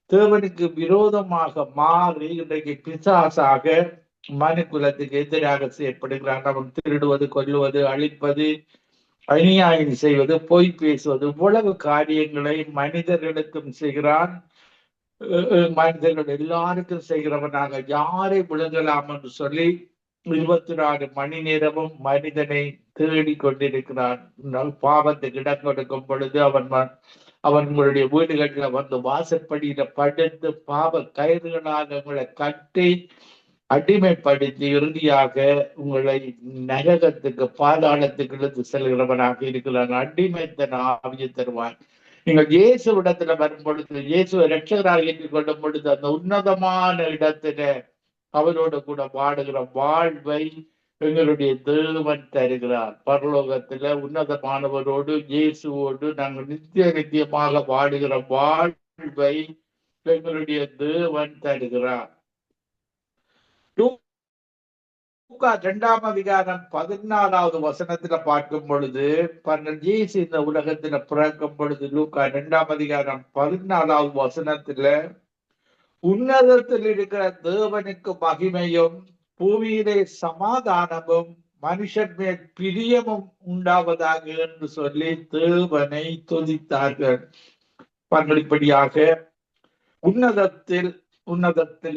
தேவனுக்கு விரோதமாக மாறி இன்றைக்கு பிசாசாக மனு குலத்துக்கு எதிராக செயற்படுகிறான். அவன் திருடுவது, கொல்லுவது, அழிப்பது, அநியாயம் செய்வது, பொய் பேசுவது, இவ்வளவு காரியங்களை மனிதர்களுக்கும் செய்கிறான். மனிதர்கள் எல்லாருக்கும் செய்கிறவனாக யாரை விழுங்கலாம் என்று சொல்லி 24 மணி நேரமும் மனிதனை தேடி கொண்டிருக்கிறான். பாவத்துக்கு இடம் கொடுக்கும் பொழுது அவர்களுடைய வீடுகளில் வந்து வாசற்படியில படுத்து பாவ கயிறுகளாக உங்களை கட்டி அடிமைப்படுத்தி இறுதியாக உங்களை நரகத்துக்கு பாதாளத்துக்கு இழுத்து செல்கிறவனாக இருக்கிறான். அடிமைத்தன ஆவியை தருவான். நீங்கள் இயேசு இடத்துல வரும் பொழுது, இயேசுவை இரட்சகராக ஏற்றுக்கொள்ளும் பொழுது, அந்த உன்னதமான இடத்துல அவரோடு கூட வாடுகிற வாழ்வை எங்களுடைய தேவன் தருகிறார். பரலோகத்துல உன்னதமானவரோடு இயேசுவோடு நாங்கள் நித்தியமாக வாடுகிற வாழ்வை எங்களுடைய தேவன் தருகிறார். 2ஆம் அதிகாரம் 14வது வசனத்துல பார்க்கும் பொழுது, இயேசு இந்த உலகத்துல பிறக்கும் பொழுது லூக்கா 2ஆம் அதிகாரம் 14வது வசனத்துல, உன்னதத்தில் இருக்கிற தேவனுக்கு மகிமையும் பூமியிலே சமாதானமும் மனுஷன் மேல் பிரியமும் உண்டாவதாக என்று சொல்லி தேவனை துதித்தார்கள். இப்படியாக உன்னதத்தில்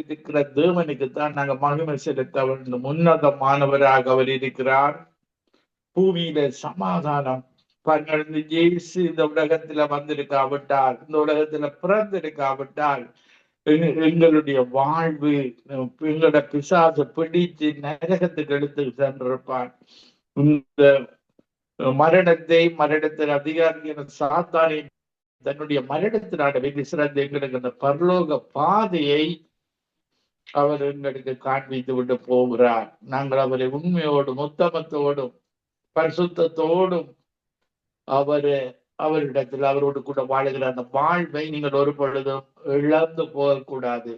இருக்கிற தேவனுக்கு தான் நாங்கள் மகிமை செலுத்த வேண்டும். உன்னதமானவராக அவர் இருக்கிறார். பூமியில சமாதானம். இயேசு இந்த உலகத்துல வந்திருக்காவிட்டால், இந்த உலகத்துல பிறந்திருக்காவிட்டால் எங்களுடைய வாழ்வு, எங்களோட பிசாசை பிடித்து நரகத்துக்கு எடுத்து சென்றிருப்பான். இந்த மரணத்தின் அதிகாரியான சாத்தானை தன்னுடைய மரணத்தினால வெற்றி சிறந்த எங்களுக்கு அந்த பரலோக பாதையை அவர் எங்களுக்கு காண்பித்து விட்டு போகிறார். நாங்கள் அவரை உண்மையோடும் உத்தமத்தோடும் பரிசுத்தத்தோடும் அவரிடத்தில் அவரோடு கூட வாழுகிற அந்த வாழ்வை நீங்கள் ஒரு பொழுதும் இழந்து போகக்கூடாது.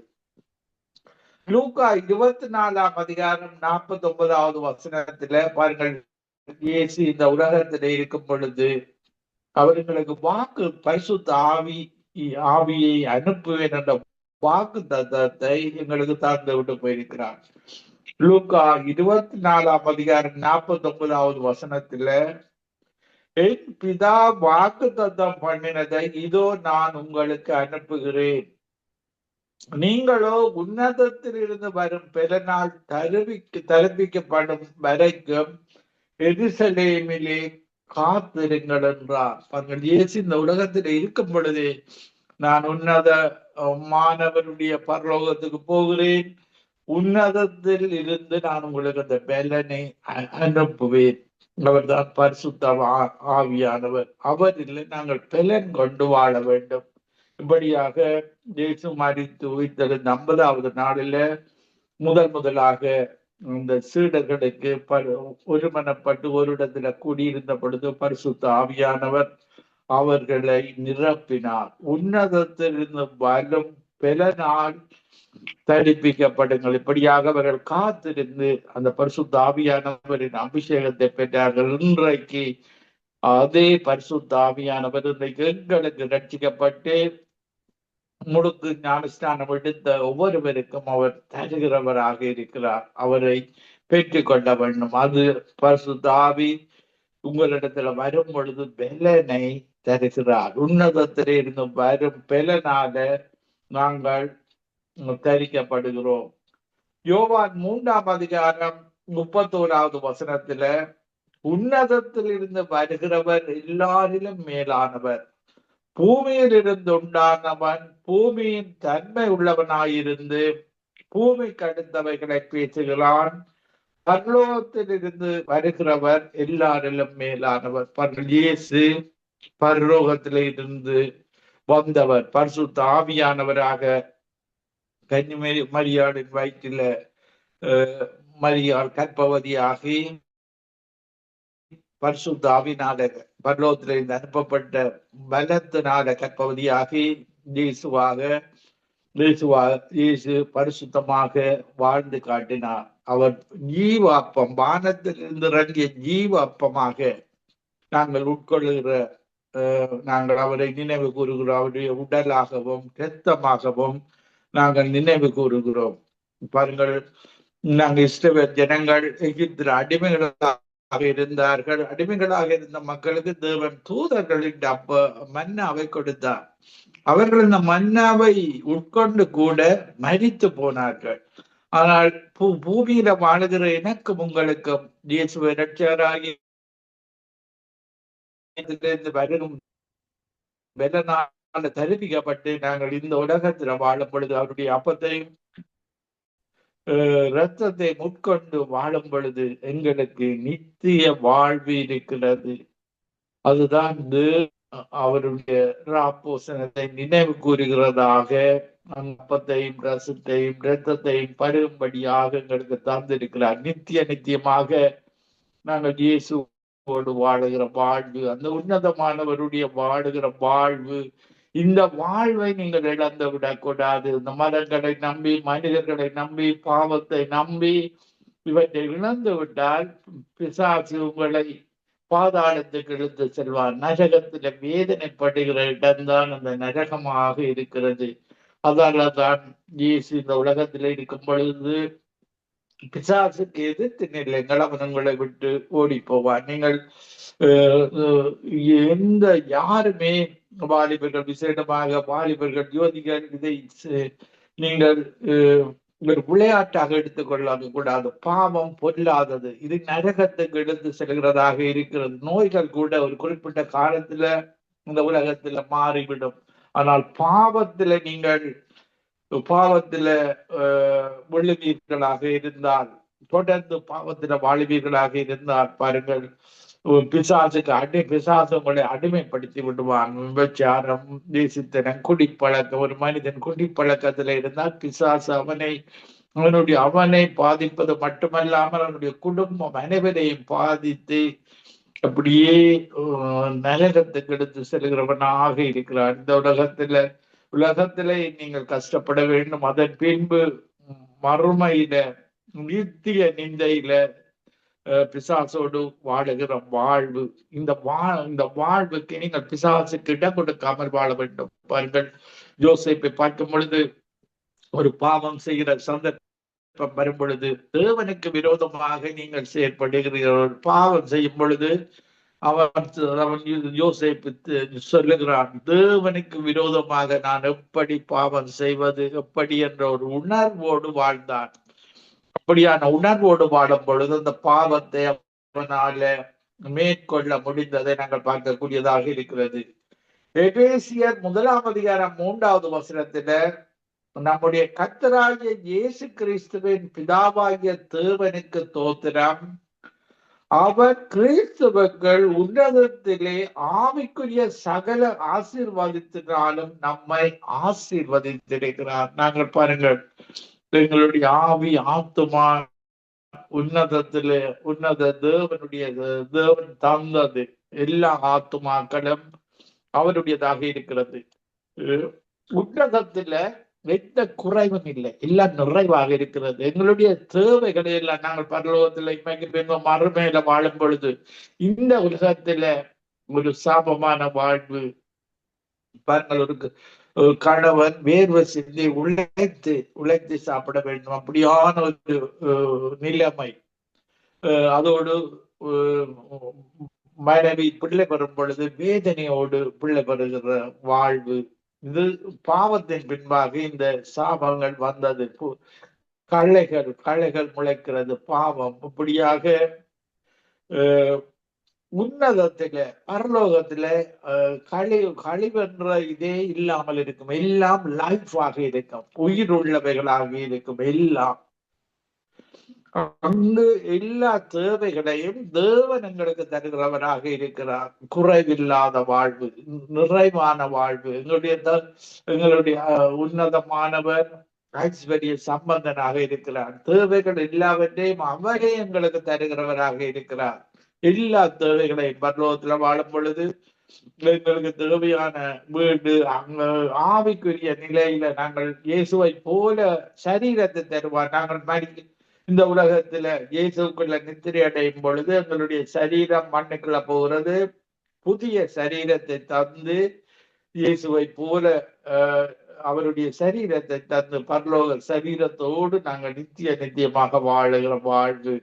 லூக்கா 24ஆம் அதிகாரம் 49வது வசனத்துல பாருங்கள், இயேசு இந்த உலகத்திலே இருக்கும் பொழுது அவர்களுக்கு வாக்கு பரிசுத்த ஆவியை அனுப்புவேன் என்ற வாக்கு தத்தத்தை எங்களுக்கு தந்து விட்டு போயிருக்கிறார். லூக்கா 24ஆம் அதிகாரம் 49வது வசனத்துல, என் பிதா வாக்கு தத்தம் பண்ணினதை இதோ நான் உங்களுக்கு அனுப்புகிறேன். நீங்களோ உன்னதத்தில் இருந்து வரும் பெருநாள் தருவிக்கப்படும் வரைக்கும் எருசலேமிலே காத்திருங்கள் என்றார். இயேசு இந்த உலகத்தில் இருக்கும் பொழுதே, நான் உன்னதமானவருடைய பரலோகத்துக்கு போகிறேன், உன்னதத்தில் இருந்து நான் உங்களுக்கு அந்த பலனை அனுப்புவேன். அவர்தான் பரிசுத்த ஆவியானவர். அவரில் நாங்கள் பலன் கொண்டு வாழ வேண்டும். இப்படியாக இயேசு மரித்து உயிர்த்தெழுந்த 50வது நாளில முதலாக இந்த சீடர்களுக்கு ஒருமனப்பட்டு ஒரு இடத்துல கூடியிருந்த பொழுது பரிசுத்த ஆவியானவர் அவர்களை நிரப்பினார். உன்னதத்திலிருந்து வரும் பலனால் தரிப்பிக்கப்படுங்கள். இப்படியாக அவர்கள் காத்திருந்து அந்த பரிசுத்த ஆவியானவரின் அபிஷேகத்தை பெற்றார்கள். இன்றைக்கு அதே பரிசுத்த ஆவியானவர் இன்றைக்கு எங்களுக்கு ரட்சிக்கப்பட்டு முழுக்கு ஞானஸ்தானம் எடுத்த ஒவ்வொருவருக்கும் அவர் தருகிறவராக இருக்கிறார். அவரை பெற்றுக் கொள்ள வேண்டும். அது பரிசுத்த ஆவி உங்களிடத்துல வரும் பொழுது பலனை தருகிறார். உன்னதத்திலே இருந்து வரும் பலனால நாங்கள் தரிக்கப்படுகிறோம். யோவான் 3ஆம் அதிகாரம் 31வது வசனத்துல, உன்னதத்தில் இருந்து வருகிறவர் எல்லாரிலும் மேலானவர், பூமியில் இருந்து உண்டானவன் பூமியின் தன்மை உள்ளவனாயிருந்து பூமிக்கு அடுத்தவைகளை பேசுகிறான். பரலோகத்தில் இருந்து வருகிறவர் எல்லாரிலும் மேலானவர். இயேசு பரலோகத்தில இருந்து வந்தவர். பரிசுத்த ஆவியானவராக கன்னிமரி மரியாளின் வயிற்றில மரியாள் கர்ப்பவதியாகி பரிசுத்த ஆவியினால பரலோகத்திலிருந்து அனுப்பப்பட்ட பலத்தினால கர்ப்பவதியாகி இயேசு பரிசுத்தமாக வாழ்ந்து காட்டினார். அவர் ஜீவ அப்பம், வானத்திலிருந்து இறங்கிய ஜீவ அப்பமாக நாங்கள் உட்கொள்ளுகிற நாங்கள் அவரை நினைவு கூறுகிறோம். அவருடைய உடலாகவும் இரத்தமாகவும் நாங்கள் நினைவு கூறுகிறோம். பாருங்கள், நாங்கள் இஸ்ரவேல் ஜனங்கள் எகிப்தில் அடிமைகளாக இருந்தார்கள். அடிமைகளாக இருந்த மக்களுக்கு தேவன் தூதர்களின் மன்னாவை கொடுத்தார். அவர்கள் இந்த மன்னாவை உட்கொண்டு கூட மரித்து போனார்கள். ஆனால் பூமியில வாழுகிற எனக்கும் உங்களுக்கும் இயேசுவை இரட்சகராகி வரும் வெள்ளனால தருவிக்கப்பட்டு நாங்கள் இந்த உலகத்தில் வாழும் பொழுது அவருடைய அப்பத்தையும் இரத்தத்தை உட்கொண்டு வாழும் பொழுது எங்களுக்கு நித்திய வாழ்வு இருக்கிறது. அதுதான் அவருடைய ராப்போசனத்தை நினைவு கூறுகிறதாக அப்பத்தையும் ரசத்தையும் இரத்தத்தையும் பருகும்படியாக எங்களுக்கு தந்திருக்கிறார். நித்தியமாக நாங்கள் இயேசுவோடு வாழுகிற வாழ்வு, அந்த உன்னதமானவருடைய வாழுகிற வாழ்வு, இந்த வாழ்வை நீங்கள் இழந்து விடக்கூடாது. இந்த மதங்களை நம்பி, மனிதர்களை நம்பி, பாவத்தை நம்பி இவற்றை இழந்து விட்டால் பிசாசு உங்களை பாதாளத்துக்கு இழுத்து செல்வார். நரகத்துல வேதனைப்படுகிற இடம்தான் அந்த நரகமாக இருக்கிறது. அதனால்தான் இயேசு இந்த உலகத்துல இருக்கும் பொழுது பிசாசுக்கு எதிர்த்து நில்லுங்கள், அவன் உங்களை விட்டு ஓடி போவார். நீங்கள் எந்த யாருமே வாலிபர்கள், விசேடமாக வாலிபர்கள், யோதிகள், இதை நீங்கள் ஒரு விளையாட்டாக எடுத்துக்கொள்ள கூடாது. பாவம் பொல்லாதது, இது நரகத்துக்கு எடுத்து செல்கிறதாக இருக்கிறது. நோய்கள் கூட ஒரு குறிப்பிட்ட காலத்துல இந்த உலகத்துல மாறிவிடும். ஆனால் பாவத்துல நீங்கள் விழுவீர்களாக இருந்தால், தொடர்ந்து பாவத்துல வாழுவீர்களாக இருந்தால், பாருங்கள், பிசாசு உங்களை அடிமைப்படுத்தி விடுவான். விபச்சாரம், தேசித்தனம், குடிப்பழக்கம். ஒரு மனிதன் குடிப்பழக்கத்துல இருந்தால் பிசாசு அவனை பாதிப்பது மட்டுமல்லாமல் அவனுடைய குடும்பம் அனைவரையும் பாதித்து அப்படியே நரகத்துக்கு எடுத்து செல்கிறவனாக இருக்கிறான். இந்த உலகத்திலே நீங்கள் கஷ்டப்பட வேண்டும். அதன் பின்பு மறுமையில நித்திய நிந்தையில பிசாசோடு வாழுகிற வாழ்வு, இந்த வாழ்வுக்கு நீங்கள் பிசாசுக்கு இடம் கொடுக்காமல் வாழ வேண்டும். பாருங்கள், யோசேப்பை பார்க்கும் பொழுது ஒரு பாவம் செய்கிற சந்தர்ப்பம் வரும் பொழுது தேவனுக்கு விரோதமாக நீங்கள் செயற்படுகிறீர்கள். பாவம் செய்யும் பொழுது அவன் யோசேப்பு சொல்லுகிறான், தேவனுக்கு விரோதமாக நான் எப்படி பாவம் செய்வது எப்படி என்ற ஒரு உணர்வோடு வாழ்ந்தான். அப்படியான உணர்வோடு வாழும் பொழுது அந்த பாவத்தை அவனால மேற்கொள்ள முடிந்ததை நாங்கள் பார்க்கக்கூடியதாக இருக்கிறது. எபேசியர் 1:3 நம்முடைய கர்த்தராகிய இயேசு கிறிஸ்துவின் பிதாவாகிய தேவனுக்கு தோத்திரம், அவர் கிறிஸ்துவர்கள் உன்னதத்திலே ஆவிக்குரிய சகல ஆசீர்வாதத்தினாலும் நம்மை ஆசீர்வதித்திருக்கிறார். நாங்கள் பாருங்கள், எங்களுடைய ஆவி ஆத்துமா உன்னத தேவன் தந்தது. எல்லா ஆத்துமாக்களும் அவருடையதாக இருக்கிறது. உன்னதத்துல எந்த குறைவும் இல்லை, எல்லாம் நிறைவாக இருக்கிறது. எங்களுடைய தேவைகளை எல்லாம் நாங்கள் பரலோகத்துல மறுமையில வாழும் பொழுது இந்த உலகத்துல ஒரு சாபமான வாழ்வு. பாருங்கள், ஒரு கணவன் வேர்வை சிந்தி உழைத்து சாப்பிட வேண்டும், அப்படியான ஒரு நிலைமை. அதோடு மனைவி பிள்ளை பெறும் பொழுது வேதனையோடு பிள்ளை பெறுகிற வாழ்வு. இது பாவத்தின் பின்பாக இந்த சாபங்கள் வந்தது. களைகள் முளைக்கிறது பாவம். இப்படியாக உன்னதத்துல பரலோகத்துல கழிவென்ற இதே இல்லாமல் இருக்கும். எல்லாம் லைஃபாக இருக்கும், உயிர் உள்ளவைகளாக இருக்கும். எல்லாம் அங்கு எல்லா தேவைகளையும் தேவன் எங்களுக்கு தருகிறவராக இருக்கிறார். குறைவில்லாத வாழ்வு, நிறைவான வாழ்வு. எங்களுடைய உன்னதமானவர் ஐஸ்வர்ய சம்பந்தனாக இருக்கிறார். தேவைகள் எல்லாவற்றையும் அவரே எங்களுக்கு தருகிறவராக இருக்கிறார். எல்லா தேவைகளையும் பரலோகத்துல வாழும் பொழுது எங்களுக்கு தேவையான வீடு, ஆவிக்குரிய நிலையில நாங்கள் இயேசுவை போல சரீரத்தை தருவார். நாங்கள் இந்த உலகத்துல இயேசுக்குள்ள நித்திரை அடையும் பொழுது எங்களுடைய சரீரம் மண்ணுக்குள்ள போகிறது. புதிய சரீரத்தை தந்து இயேசுவை போல அவருடைய சரீரத்தை தந்து பரலோக சரீரத்தோடு நாங்கள் நித்தியமாக வாழுகிற வாழ்வு,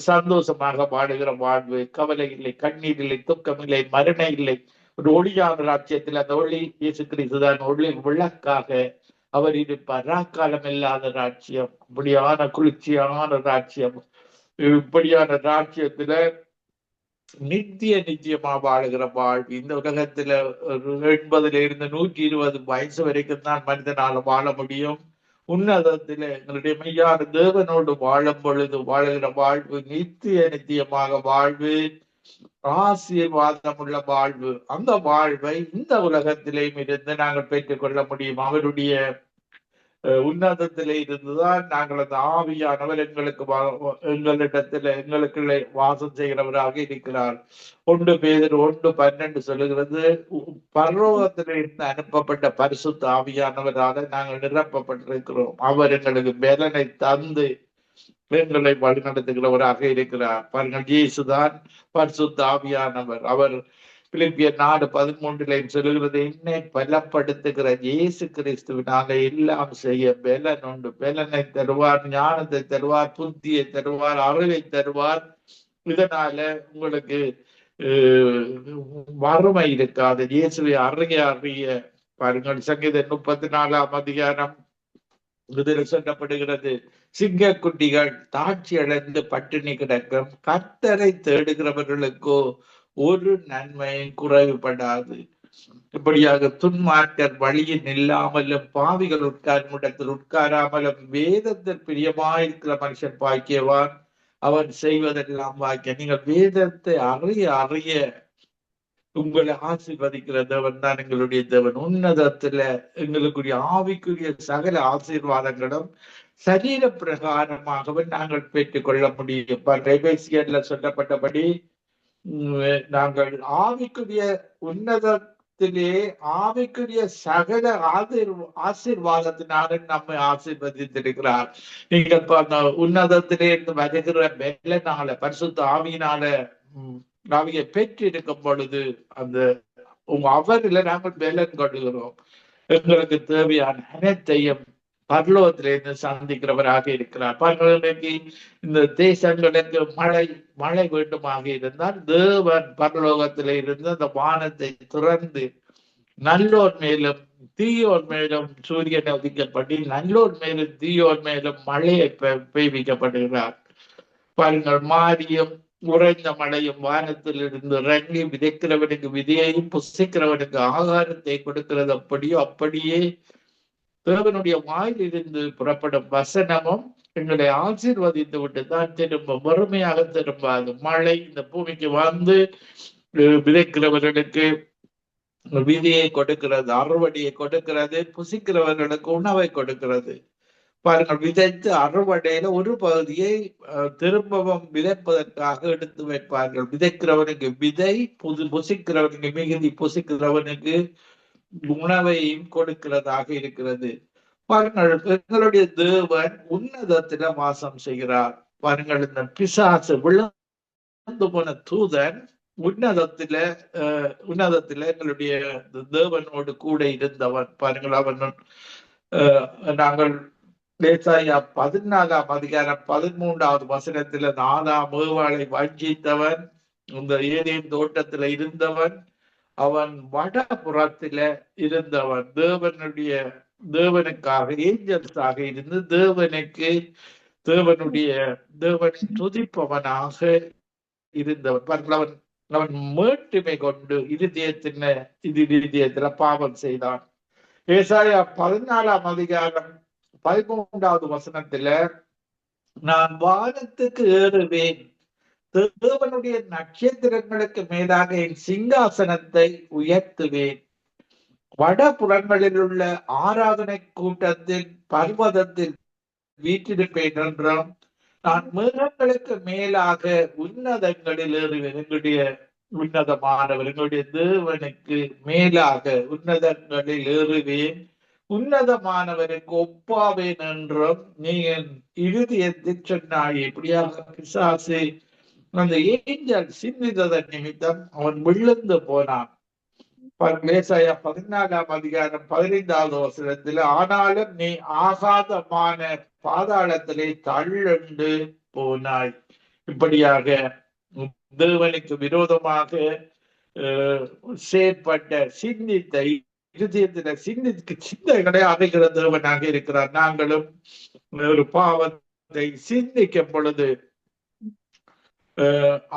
சந்தோஷமாக வாழுகிற வாழ்வு, கவலை இல்லை, கண்ணீர் இல்லை, துக்கம் இல்லை, மரணம் இல்லை. ஒரு ஒளியான ராஜ்யத்தில் அந்த ஒளி இயேசு கிறிஸ்துதான் ஒளி விளக்காக அவர் இருப்பார். ராக்காலம் இல்லாத ராஜ்யம், இப்படியான குளிர்ச்சியான ராஜ்யம். இப்படியான ராஜ்யத்துல நித்தியமா வாழுகிற வாழ்வு. இந்த உலகத்துல 80 120 வயசு வரைக்கும் தான் மனிதனால வாழ முடியும். உன்னதத்துல எங்களுடைய மெய்யான தேவனோடு வாழும் பொழுது வாழுகிற வாழ்வு நித்தியமாக வாழ்வு, ஆசீர்வாதம் உள்ள வாழ்வு. அந்த வாழ்வை இந்த உலகத்திலேயும் இருந்து நாங்கள் பெற்றுக் கொள்ள முடியும். அவருடைய உன்னதத்திலே இருந்துதான் நாங்கள் அந்த ஆவியானவர் எங்களுக்குள்ளே வாசம் செய்கிறவராக இருக்கிறார். 1 பேதுரு 1:12 சொல்லுகிறது, பரலோகத்திலே இருந்து அனுப்பப்பட்ட பரிசுத்த ஆவியானவராக நாங்கள் நிரப்பப்பட்டிருக்கிறோம். அவர் எங்களுக்கு பலனை தந்து எங்களை வழிநடத்துகிறவராக இருக்கிறார். பாருங்கள், இயேசுதான் பரிசுத்த ஆவியானவர். அவர் பிலிப்பியர் 4:13 சொல்லுகிறது, என்னை பலப்படுத்துகிற இயேசு கிறிஸ்துவினால எல்லாம் செய்ய பலன் உண்டு. பலனை தருவார், ஞானத்தை தருவார், புத்தியை தருவார், அறிவை தருவார். இதனால உங்களுக்கு வறுமை இருக்காது. இயேசுவை அறிய பாருங்கள், சங்கீதம் 34 இதில் சொல்லப்படுகிறது, சிங்கக்குட்டிகள் தாட்சி அடைந்து பட்டினி கிடக்கும், கர்த்தரை தேடுகிறவர்களுக்கோ ஒரு நன்மையும் குறைவுபடாது. இப்படியாக துன்மார்க்கர் வழியில் நில்லாமலும் பாவிகள் உட்காரும் இடத்தில் உட்காராமலும் வேதத்தில் பிரியமாயிருக்கிற மனுஷன் பாக்கியவான், அவன் செய்வதெல்லாம் பாக்கிய. நீங்கள் வேதத்தை அறிய உங்களை ஆசீர்வதிக்கிற தேவன் தான் எங்களுடைய தேவன். உன்னதத்துல எங்களுக்குரிய ஆவிக்குரிய சகல ஆசீர்வாதங்களும் சரீர பிரகாரமாகவே நாங்கள் பெற்றுக் கொள்ள முடியும். எபேசியர்ல சொல்லப்பட்டபடி நாங்கள் ஆவிக்குரிய உன்னதத்திலே ஆவிக்குரிய சகல ஆசீர்வாதத்தினால நம்மை ஆசீர்வதித்திருக்கிறார். நீங்கள் உன்னதத்திலே இருந்து வருகிற பலனால, பரிசுத்த ஆவியினால ஆவியை பெற்று இருக்கும் பொழுது அந்த அவரில் நாங்கள் பலன் கொள்கிறோம். எங்களுக்கு தேவையான அனைத்தையும் பரலோகத்திலிருந்து சந்திக்கிறவராக இருக்கிறார். பரலோகத்திற்கு இந்த தேசங்களுக்கு மழை வேண்டுமாக இருந்தால் தேவன் பரலோகத்தில இருந்து அந்த வானத்தை திறந்து நல்லோர் மேலும் தீயோர் மேலும் சூரியனை உதிக்கப்பட்டு நல்லோர் மேலும் தீயோர் மேலும் மழையை பெய்விக்கப்படுகிறார். பாருங்கள், மாரியும் உறைந்த மழையும் வானத்தில் இருந்து இறங்கி விதைக்கிறவனுக்கு விதையையும் புசிக்கிறவனுக்கு ஆகாரத்தை கொடுக்கிறது. அப்படியே தேவனுடைய வாயிலிருந்து புறப்படும் வசனமும் எங்களை ஆசீர்வதித்து விட்டு தான் திரும்பும், வறுமையாக திரும்பாது. மழை இந்த பூமிக்கு வந்து விதைக்கிறவர்களுக்கு விதியை கொடுக்கிறது, அறுவடையை கொடுக்கிறது, புசிக்கிறவர்களுக்கு உணவை கொடுக்கிறது. பாருங்கள், விதைத்து அறுவடையில ஒரு பகுதியை திரும்பவும் விதைப்பதற்காக எடுத்து வைப்பார்கள். விதைக்கிறவனுக்கு விதை, புசிக்கிறவனுக்கு மிகுதி, புசிக்கிறவனுக்கு உணவையும் கொடுக்கிறதாக இருக்கிறது. பாருங்கள், எங்களுடைய தேவன் உன்னதத்தில வாசம் செய்கிறார். பாருங்கள், இந்த பிசாசு விழுந்து போன தூதன் உன்னதத்தில எங்களுடைய தேவனோடு கூட இருந்தவன். பாருங்கள், அவன் நாங்கள் ஏசாயா 14:13 ஆதாம் ஏவாளை வஞ்சித்தவன், இந்த ஏதேன் தோட்டத்துல இருந்தவன், அவன் வடபுறத்தில இருந்தவன். தேவனுக்காக ஏஞ்சல்ஸாக இருந்து தேவனை துதிப்பவனாக இருந்தவன். அவன் மேட்டுமை கொண்டு இருதயத்துல பாவம் செய்தான். ஏசாயா 14:13 நான் வானத்துக்கு ஏறுவேன், தேவனுடைய நட்சத்திரங்களுக்கு மேலாக என் சிங்காசனத்தை உயர்த்துவேன், வடபுறங்களில் உள்ள ஆராதனை கூட்டத்தில் பர்வதத்தில் வீற்றிருப்பேன் என்றும், நான் மேகங்களுக்கு மேலாக உன்னதங்களில் ஏறுவேன். எங்களுடைய உன்னதமானவர், எங்களுடைய தேவனுக்கு மேலாக உன்னதங்களில் ஏறுவேன், உன்னதமானவருக்கு ஒப்பாவேன் என்றும் நீ என் இருதயத்தில் சொன்னாய். இப்படியாக பிசாசு அந்த ஏஞ்சல் சிந்தித்ததன் நிமித்தம் அவன் விழுந்து போனான். ஏசாயா 14 அதிகாரம் 15 ஆனாலும் நீ ஆகாதமான பாதாளத்திலே தள்ளுண்டு போனாய். இப்படியாக தேவனுக்கு விரோதமாக செயற்பட்ட சிந்தித்த இருதயத்தில சிந்தைகளை அடைகிற தேவனாக இருக்கிறார். நாங்களும் ஒரு பாவத்தை சிந்திக்கும் பொழுது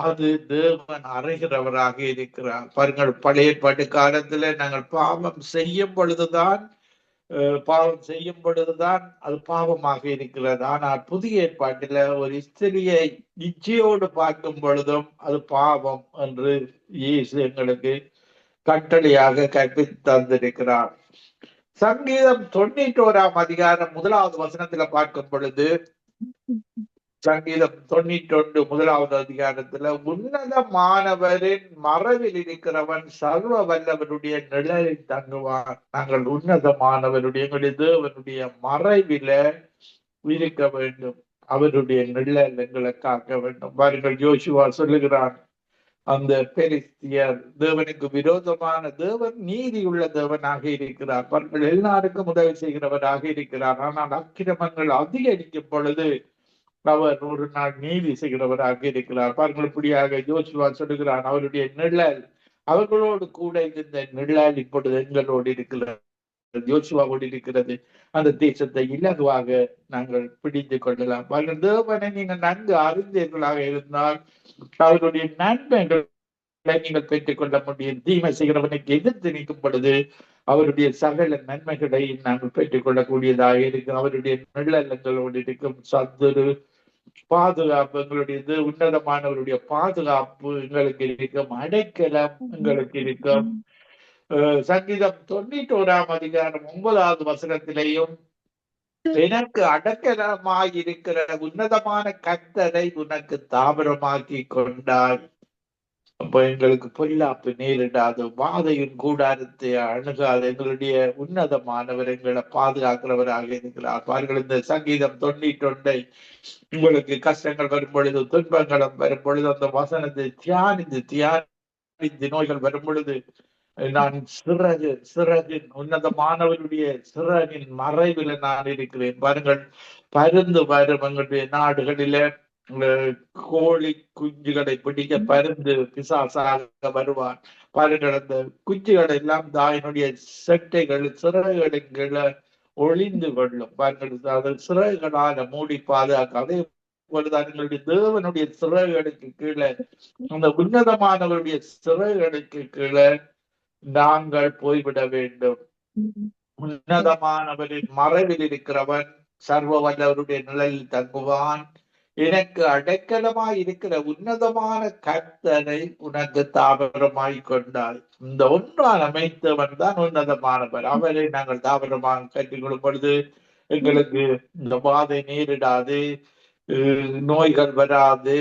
அது தேவன் அறைகிறவராக இருக்கிறார். பாருங்கள், பழைய ஏற்பாட்டு காலத்துல நாங்கள் பாவம் செய்யும் பொழுதுதான் அது பாவமாக இருக்கிறது. ஆனால் புதிய ஏற்பாட்டில ஒரு ஸ்திரியை இச்சையோடு பார்க்கும் பொழுதும் அது பாவம் என்று இயேசு எங்களுக்கு கட்டளையாக கற்பித்து தந்திருக்கிறார். சங்கீதம் 91 அதிகாரம் 1 பார்க்கும் பொழுது, சங்கீதம் 91 அதிகாரத்துல உன்னதமானவரின் மறைவில் இருக்கிறவன் சர்வ வல்லவருடைய நிழலில் தங்குவான். நாங்கள் உன்னதமானவருடைய தேவனுடைய மறைவில இருக்க வேண்டும். அவருடைய நிழல் எங்களை காக்க வேண்டும். பாருங்கள், யோசுவா சொல்லுகிறான், அந்த பெலிஸ்தியர் தேவனுக்கு விரோதமான தேவன் நீதி உள்ள தேவனாக இருக்கிறார். பாருங்கள், எல்லாருக்கும் உதவி செய்கிறவராக இருக்கிறார். ஆனால் அக்கிரமங்கள் அதிகரிக்கும் பொழுது அவர் ஒரு நாள் நீதி செய்கிறவராக இருக்கிறார். பாருங்கள், இப்படியாக யோசுவா சொல்லுகிறான், அவருடைய நிழல் அவர்களோடு கூட இருந்த நிழல் இப்பொழுது எங்களோடு இருக்கிறது, யோசுவாவோடு இருக்கிறது. அந்த தேசத்தை இலகுவாக நாங்கள் பிடித்துக் கொள்ளலாம். பாருங்கள், தேவனை நீங்கள் நன்கு அறிந்தீர்களாக இருந்தால் அவருடைய நன்மைகளை நீங்கள் பெற்றுக் கொள்ள முடியும். தீமை செய்கிறவனுக்கு எதிர்த்து நிற்கும் பொழுது அவருடைய சகல நன்மைகளை நாங்கள் பெற்றுக் கொள்ளக்கூடியதாக இருக்கும். அவருடைய நிழல் எங்களோடு இருக்கும். சத்துரு பாதுகாப்பு எங்களுடைய உன்னதமானவருடைய பாதுகாப்பு எங்களுக்கு இருக்கும். அடைக்கலம் எங்களுக்கு இருக்கும். சங்கீதம் 91 அதிகாரம் 9 எனக்கு அடக்கலமாயிருக்கிற உன்னதமான கர்த்தரை உனக்கு தாவரமாக்கி கொண்டாய். அப்ப எங்களுக்கு பொல்லாப்பு நேரிடாது, வாதையின் கூடாரத்தை அணுகாது. எங்களுடைய உன்னதமானவர் எங்களை பாதுகாக்கிறவராக இருக்கிறார். பாருங்கள், இந்த சங்கீதம் 91 உங்களுக்கு கஷ்டங்கள் வரும் பொழுது, துன்பங்களும் வரும் பொழுது அந்த வசனத்தை தியானித்து நோய்கள் வரும் பொழுது நான் சிறகின் உன்னதமானவருடைய சிறகின் மறைவில் நான் இருக்கிறேன். பாருங்கள், பருந்து வரும் எங்களுடைய நாடுகளில கோழி குஞ்சுகளை பிடிக்க பருந்து பிசாசாக வருவான். பாருங்கள், அந்த குஞ்சுகள் எல்லாம் தாயினுடைய செட்டைகள் சிறகுகளின் கீழே ஒளிந்து கொள்ளும். பாருங்கள், அது சிறகுகளால மூடி பாதுகாக்க. அதே போலதான் எங்களுடைய தேவனுடைய சிறகுகளுக்கு கீழே, அந்த உன்னதமானவருடைய சிறகுகளுக்கு கீழே நாங்கள் போய்விட வேண்டும். உன்னதமானவரின் மறைவில் இருக்கிறவன் சர்வ வல்லவருடைய நிலையில் தங்குவான். எனக்கு அடைக்கலமாய் இருக்கிற உன்னதமான கர்த்தரை உனக்கு தாவரமாய் கொண்டாய். இந்த ஒன்றால் அமைத்தவன் தான் உன்னதமானவர். அவரை நாங்கள் தாவரமாக கற்றுக்கொள்ளும் பொழுது எங்களுக்கு இந்த பாதை நேரிடாது, நோய்கள் வராது.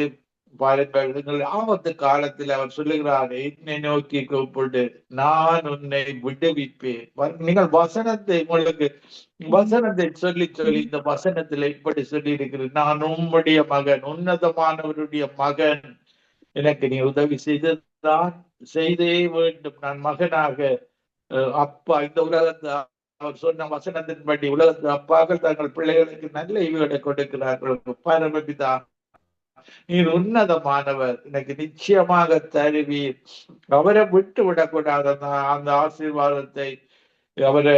பாருங்கள், எங்கள் ஆபத்து காலத்தில் அவர் சொல்லுகிறார், என்னை நோக்கி கூப்பிட்டு நான் உன்னை விடுவிப்பேன். நீங்கள் வசனத்தை உங்களுக்கு வசனத்தை சொல்லி இந்த வசனத்துல இப்படி சொல்லி இருக்கிறேன், நான் உம்முடைய மகன், உன்னதமானவருடைய மகன், எனக்கு நீ உதவி செய்ததான் செய்தே வேண்டும். நான் மகனாக அப்பா இந்த உலகத்தை அவர் சொன்ன வசனத்தின்படி உலகத்து அப்பாக்கள் தங்கள் பிள்ளைகளுக்கு நல்ல ஈவுகளை கொடுக்கிறார்கள். பரமபிதா நீர் உன்னதமானவர், எனக்கு நிச்சயமாக தருவீர். அவரை விட்டு விடக்கூடாது. அந்த ஆசீர்வாதத்தை அவரை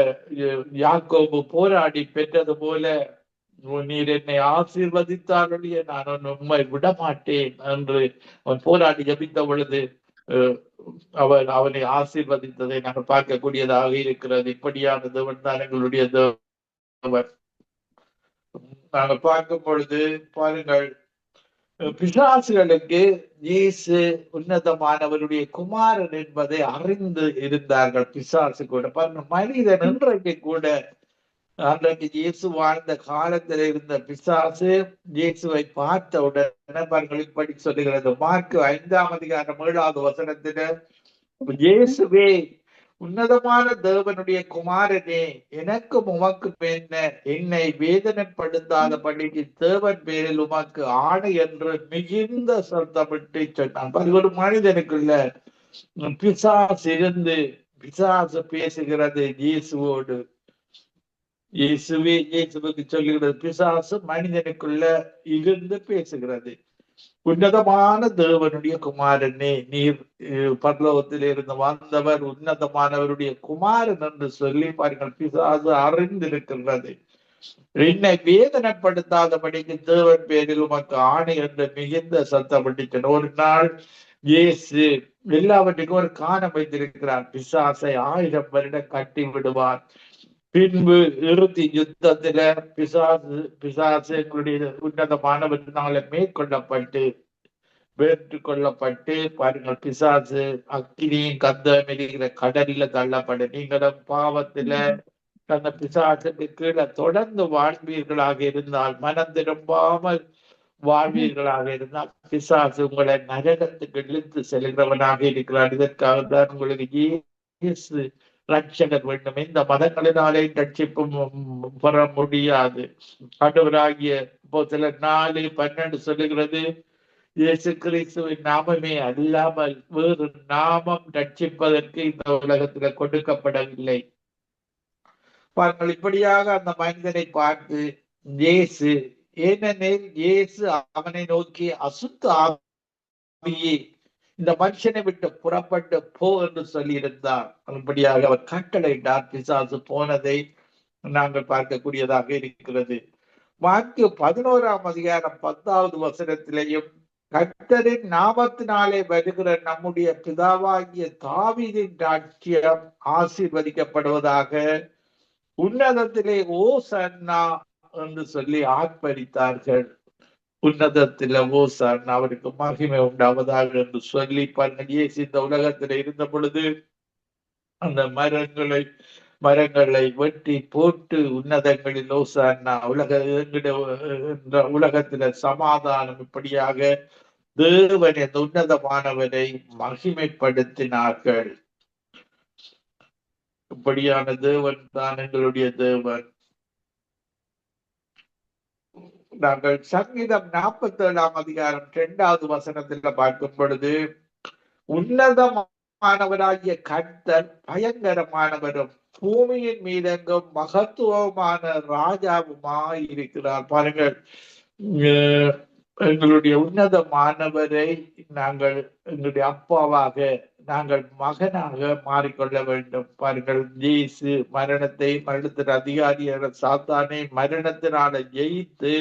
யாக்கோபு போராடி பெற்றது போல நீர் என்னை ஆசீர்வதித்தாலுடைய நான் உண்மை விடமாட்டேன் என்று அவன் போராடி ஜபித்த பொழுது அவனை ஆசீர்வதித்ததை நாங்கள் பார்க்கக்கூடியதாக இருக்கிறது. இப்படியான தேவன் தான் எங்களுடைய தேவன். நாங்கள் பார்க்கும் பொழுது பாருங்கள், பிசாசுகளுக்கு இயேசு உன்னதமானவருடைய குமாரன் என்பதை அறிந்து இருந்தார்கள். பிசாசு கூட மனிதன் இன்றைக்கு கூட, அன்றைக்கு இயேசு வாழ்ந்த காலத்தில் இருந்த பிசாசு இயேசுவை பார்த்த உடனே பாருங்கள் இப்படி சொல்லுகிறது. மார்க்கு 5 அதிகாரம் 7 இயேசுவே உன்னதமான தேவனுடைய குமாரனே, எனக்கும் உமக்கும் என்ன, என்னை வேதனைப்படுத்தாதபடிக்கு தேவன் பேரில் உமக்கு ஆணை என்று மிகுந்த சத்தமிட்டு சொன்னான். ஒரு மனிதனுக்குள்ள பிசாசு இருந்து பிசாசு பேசுகிறது இயேசுவோடு. இயேசுவுக்கு சொல்லுகிறது, பிசாசு மனிதனுக்குள்ள இருந்து பேசுகிறது. உன்னதமான தேவனுடைய குமாரனே, நீர் பரலோகத்தில் இருந்து வந்தவர், உன்னதமானவருடைய குமாரன் என்று சொல்லி பாருங்கள், பிசாசு அறிந்திருக்கின்றது. என்னை வேதனைப்படுத்தாதபடிக்கு தேவன் பேரில் உமக்கு ஆணை என்று மிகுந்த சத்தப்பட்டு ஒரு நாள் இயேசு எல்லாவற்றுக்கும் ஒரு காணம் வைத்திருக்கிறார். பிசாசை 1000 வருடம் கட்டி விடுவார். பின்பு இறுதி யுத்தத்துல பிசாசு எங்களுடைய உன்னதமானவற்றினால மேற்கொள்ளப்பட்டு வேற்று கொள்ளப்பட்டு பாருங்கள், பிசாசு அக்கினியும் கந்தம் எரிகிற கடலில தள்ளப்பட நீங்களும் பாவத்துல அந்த பிசாசுக்கு கீழே தொடர்ந்து வாழ்வீர்களாக இருந்தால், மனம் திரும்பாமல் வாழ்வீர்களாக இருந்தால், பிசாசு உங்களை நரகத்துக்கு இழுத்து செல்கிறவனாக இருக்கிறார். இதற்காக தான் உங்களுக்கு இயேசு ரட்சகர் வேண்டும். இந்த மதங்களினாலே ரட்சிப்பும் பெற முடியாது. ஆண்டவராகிய அப்போஸ்தலர் 4:12 சொல்லுகிறது, இயேசு கிறிஸ்துவின் நாமமே அல்லாமல் வேறு நாமம் ரட்சிப்பதற்கு இந்த உலகத்துல கொடுக்கப்படவில்லை. பாருங்கள், இப்படியாக அந்த மனிதனை பார்த்து இயேசு, ஏனெனில் இயேசு அவனை நோக்கி, அசுத்த ஆவியே இந்த மனுஷனை விட்டு புறப்பட்டு போ என்று சொல்லியிருந்தார். அப்படியாக அவர் கட்டளையிட்டார். பிசாசு போனதை நாங்கள் பார்க்கக்கூடியதாக இருக்கிறது. மாற்கு 11ஆம் அதிகாரம் 10வது வசனத்திலேயும், கர்த்தரின் நாமத்தினாலே வருகிற நம்முடைய பிதாவாகிய தாவீதின் ராஜ்யம் ஆசீர்வதிக்கப்படுவதாக, உன்னதத்திலே ஓசன்னா என்று சொல்லி ஆர்ப்பரித்தார்கள். உன்னதத்தில ஓசன்னா, அவருக்கு மகிமை உண்டாவதாக என்று சொல்லி பாருங்கள். இயேசு இந்த உலகத்தில் இருந்த பொழுது அந்த மரங்களை வெட்டி போட்டு உன்னதங்களில் ஓசன்னா, உலகத்தில சமாதானம், இப்படியாக தேவன் இந்த உன்னதமானவரை மகிமைப்படுத்தினார்கள். இப்படியான தேவன் தான் எங்களுடைய தேவன். நாங்கள் சங்கீதம் 47ஆம் அதிகாரம் 2வது வசனத்துல பார்க்கும் பொழுது, உன்னதமானவராகிய கர்த்தர் பயங்கரமானவரும் பூமியின் மீதெங்கும் மகத்துவமான ராஜாவுமாய் இருக்கிறார். பாருங்கள், எங்களுடைய உன்னதமானவரை நாங்கள் எங்களுடைய அப்பாவாக, நாங்கள் மகனாக மாறிக்கொள்ள வேண்டும். பாருங்கள், இயேசு மரணத்தின் அதிகாரியான சாத்தானை மரணத்தினால ஜெயித்து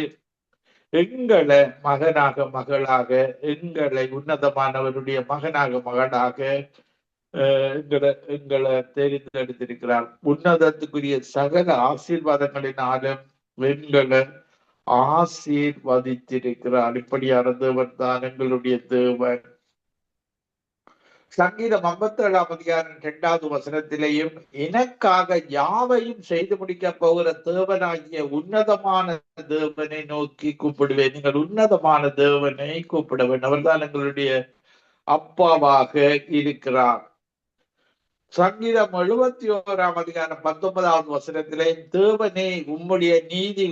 எங்களை மகனாக மகளாக, எங்களை உன்னதமானவருடைய மகனாக மகளாக எங்களை தெரிந்தெடுத்திருக்கிறார். உன்னதத்துக்குரிய சகல ஆசீர்வாதங்களினாலும் எங்களை ஆசீர்வதித்திருக்கிறார். இப்படியான தேவன் தான் எங்களுடைய தேவன். சங்கீதம் 57ஆம் அதிகாரம் 2வது வசனத்திலேயும், எனக்காக யாவையும் செய்து முடிக்க போகிற தேவனாகிய உன்னதமான தேவனை நோக்கி கூப்பிடுவேன். நீங்கள் உன்னதமான தேவனை கூப்பிட வேண்டும். அவர்தான் எங்களுடைய அப்பாவாக இருக்கிறார். சங்கீதம் 71ஆம் அதிகாரம் 19வது வசனத்திலே, தேவனே உம்முடைய நீதி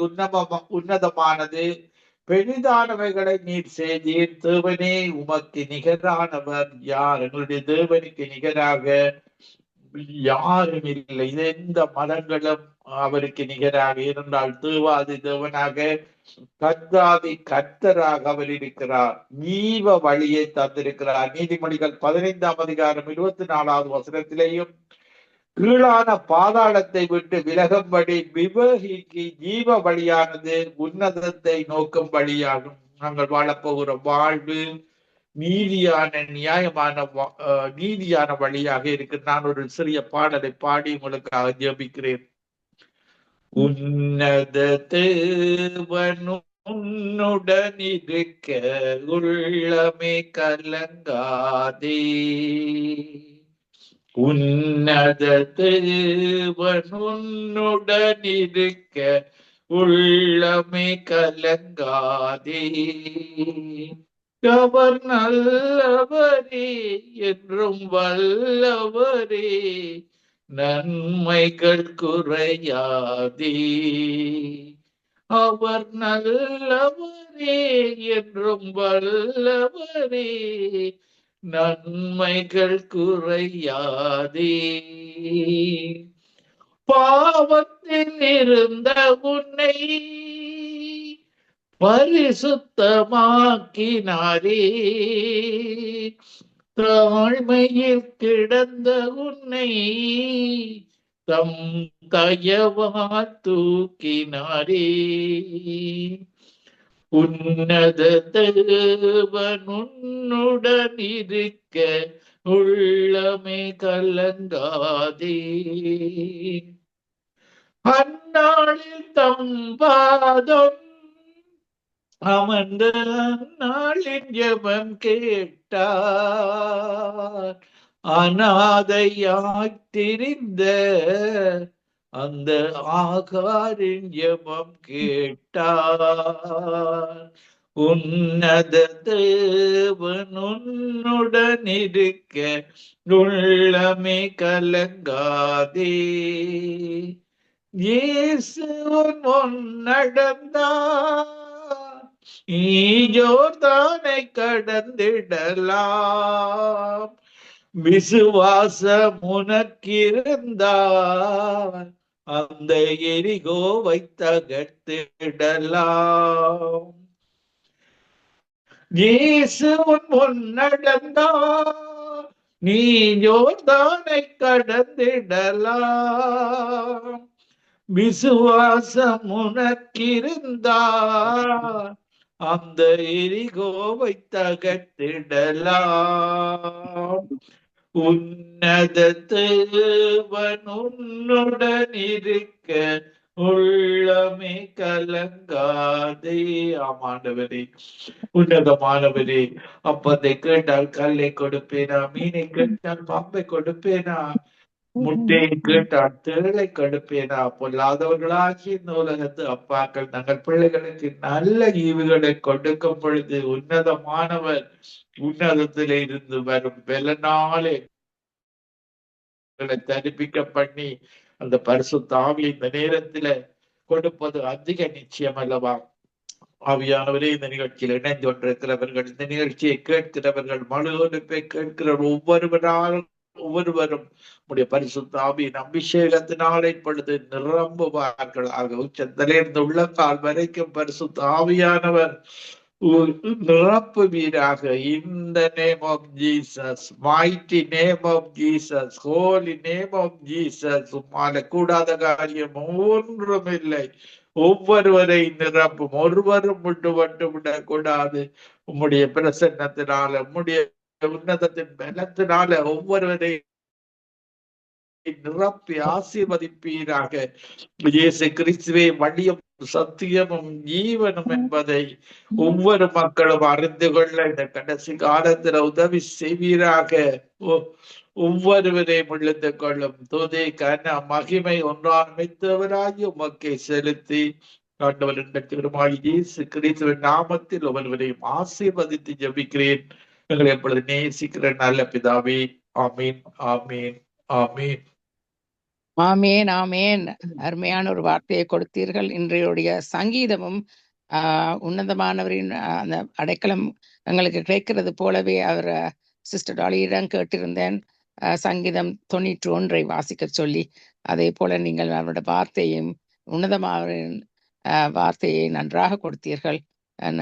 உன்னதமானது, பெரிதானவைகளை நீர் செய்தீர். தேவனே உமக்கு நிகரானவர் யார்? எங்களுடைய தேவனுக்கு நிகராக யாரும் இல்லை. எந்த மதங்களும் அவருக்கு நிகராக இருந்தால், தேவாதி தேவனாக கர்த்தாதி கர்த்தராக அவர் இருக்கிறார். ஜீவ வழியை தந்திருக்கிறார். நீதிமொழிகள் 15ஆம் அதிகாரம் 24வது வசனத்திலேயும், கீழான பாதாளத்தை விட்டு விலகும்படி விவேகிக்கு ஜீவ வழியானது உன்னதத்தை நோக்கும் வழியாகும். நாங்கள் வாழப்போகிற வாழ்வு நீதியான வழியாக இருக்கு. நான் ஒரு சிறிய பாடலை பாடி உங்களுக்காக ஜெபிக்கிறேன். உன்னத தேவனும் உன்னுடன் இருக்க உள்ளமே கலங்காதே. உன்னத தேவன் உன்னுடன் இருக்க உள்ளமே கலங்காதே. அவர் நல்லவரே, என்றும் வல்லவரே, நன்மைகள் குறையாதே. அவர் நல்லவரே, என்றும் வல்லவரே, நன்மைகள் குறையாதே. பாவத்தில் இருந்த உன்னை பரிசுத்தமாக்கினாரே, தாழ்மையில் கிடந்த உன்னை தம் தயவா தூக்கினாரே. உன்னத தேவன் உன்னுடன் இருக்க உள்ளமே கலங்காதே. அந்நாளில் தம் பாதம் அமர்ந்த நாளின் ஜெபம் கேட்டார். அநாதையாய் திரிந்த அந்த ஆகாரின் ஜெபம் கேட்டார். உன்னத தேவன் உன்னுடன் இருக்க உள்ளமே கலங்காதே. இயேசு உன் முன் நடந்தார், யோர்தானை கடந்திடலாம். விசுவாசம் உனக்கிருந்தால் அந்த எரிகோவை தகர்த்திடலாம். இயேசு உன் முன் நடந்தார், நீ யோர்தானை கடந்திடலாம். விசுவாசம் உனக்கிருந்தால் அந்த எரிகோவை தகர்த்திடலாம். உன்னத தேவன் உன்னுடன் இருக்க உள்ளமே கலங்காதே. ஆமாண்டவரே, உன்னதமானவரே, அப்பத்தை கேட்டால் கல்லை கொடுப்பேனா, மீனை கேட்டால் பாம்பை கொடுப்பேனா, முட்டையை கேட்டால் தேளை கொடுப்பேனா. பொல்லாதவர்களாகி இந்த உலகத்து அப்பாக்கள் தங்கள் பிள்ளைகளுக்கு நல்ல ஈவுகளை கொடுக்கும் பொழுது உன்னதமானவர் உன்னதத்திலே இருந்து வரும் பலனாலே தரிப்பிக்க பண்ணி அந்த பரிசுத்த ஆவியை இந்த நேரத்தில கொடுப்பது அதிக நிச்சயம் அல்லவா? ஆவியானவரே, இந்த நிகழ்ச்சியில் இணைந்து கொண்டிருக்கிறவர்கள், இந்த நிகழ்ச்சியை கேட்கிறவர்கள், மறுபை கேட்கிற ஒவ்வொருவரும் உடைய பரிசுத்த ஆவியின் அபிஷேகத்தினாலே இப்பொழுது நிரம்புவார்களாக. உச்சத்திலிருந்து உள்ளங்கால் வரைக்கும் பரிசுத்த ஆவியானவர் நிரப்புவீராக. In the name of Jesus, mighty name of Jesus, holy name of Jesus. உம்மால கூடாத காரியம் ஒன்றும் இல்லை. ஒவ்வொருவரை நிரப்பும், ஒருவரும் விட்டு விடக்கூடாது. உம்முடைய பிரசன்னத்தினால, உம்முடைய உன்னதத்தின் பலத்தினால ஒவ்வொருவரை நிரப்பி ஆசீர்வதிப்பீராக. இயேசு கிறிஸ்துவே வழியும் சத்தியமும் ஜீவனும் என்பதை ஒவ்வொரு மக்களும் அறிந்து கொள்ள இந்த கடைசி காலத்துல உதவி செய்வீராக. ஒவ்வொருவரையும் விழுந்து கொள்ளும் துதி கன மகிமை ஒன்றான் மித்தவராகி உமக்கை செலுத்தி ஆண்டவரின் திருமாய் இயேசு கிறிஸ்துவின் நாமத்தில் ஒவ்வொருவரையும் ஆசீர்வதித்து ஜெபிக்கிறேன். எங்களை எப்பொழுது நேசிக்கிற நல்ல பிதாவே. ஆமீன், ஆமீன், ஆமீன். ஆமேன், ஆமேன். அருமையான ஒரு வார்த்தையை கொடுத்தீர்கள். இன்றையுடைய சங்கீதமும் உன்னதமானவரின் அந்த அடைக்கலம் எங்களுக்கு கிடைக்கிறது போலவே அவர் சிஸ்டர் டாலியிடம் கேட்டிருந்தேன் சங்கீதம் 91 வாசிக்க சொல்லி. அதே போல நீங்கள் அவருடைய வார்த்தையும் உன்னதமானவரின் வார்த்தையை நன்றாக கொடுத்தீர்கள்.